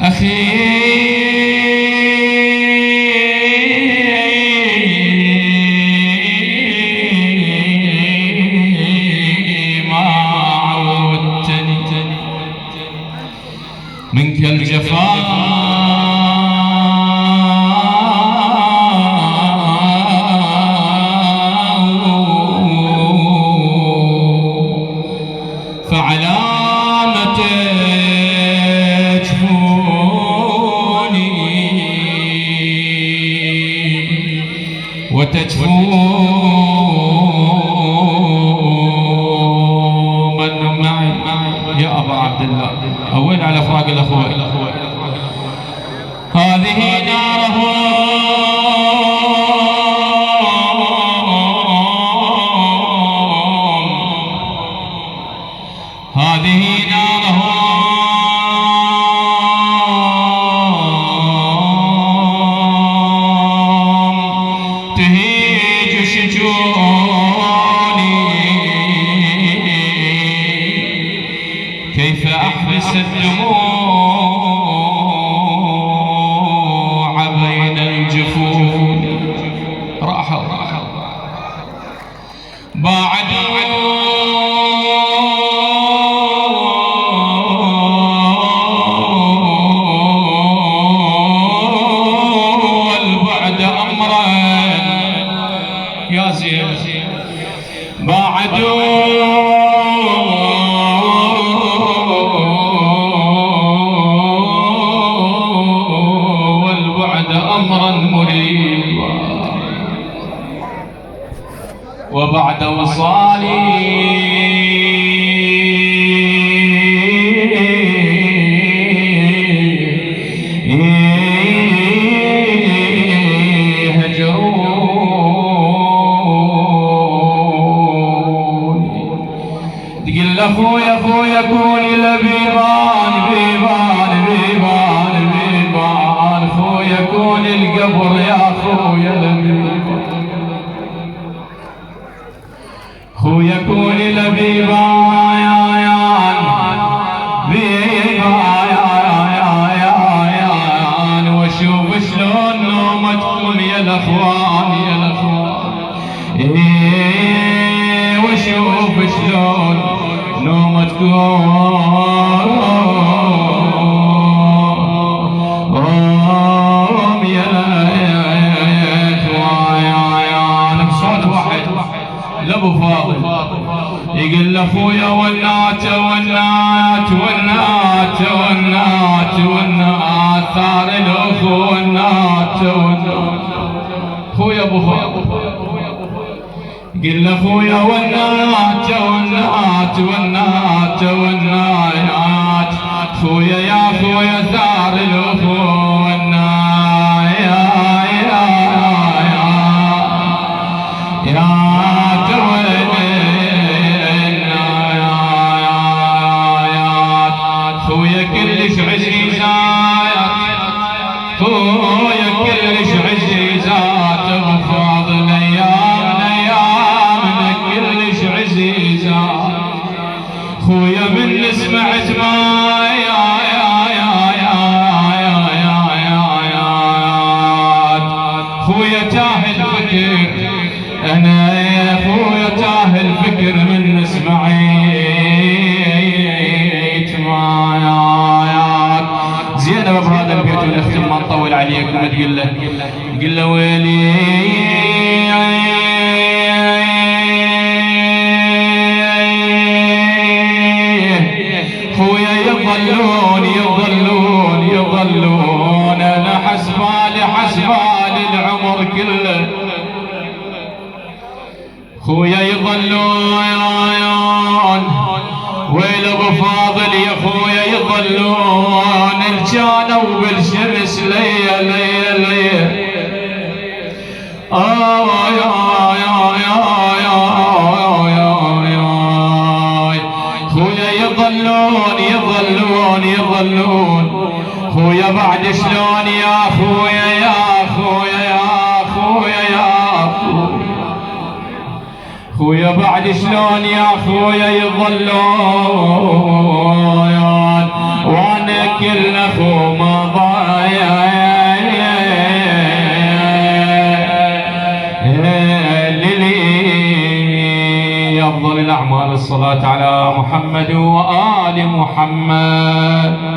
أخي ما عودتني منك الجفاء فعلامة تجفوني وتجفو من معي يا أبا عبد الله أوين على فراق الأخوة هذه نارهم هذه نارهم تهيج شجوني كيف أحبس الدموع بين الجفون راحوا باعدوا يا زين باعدوا والبعد أمرا مريبا وبعد وصالي أخويا كوني لبيبان بيبان خويا كوني القبر يا خويا لبيبان خويا كوني بيبان واشوف شلون نومتكم يا الاخوان واشوف شلون نومتكم يا اخوان بصوت واحد لابو فاضل يقول لاخويا والنات ثار الاخو والنات خويا ابو فاضل قل لاخويا والنات خويا يا خويا ثار الاخو خويا كلش عزيزات خويا كلش عزيزات ابو فاضل ايامنا كلش عزيزات خويا من سمعت ما خويا تاهل فكر انا يا خويا تاهل فكر من سمعت معايات زينب بهذا البيت ونختم ما نطول عليكم تقول له ويلي خويا يظلون انا حسبالي العمر كله خويا يظلون ويل ابو فاضل يا خويا يظلون الجانوا بالشمس ليا خويا يظلون خويا بعد شلون يا خويا خويا بعد شلون يا خويا يظلون وانا كل اخو ما ضايع أفضل الأعمال الصلاة على محمد وآل محمد.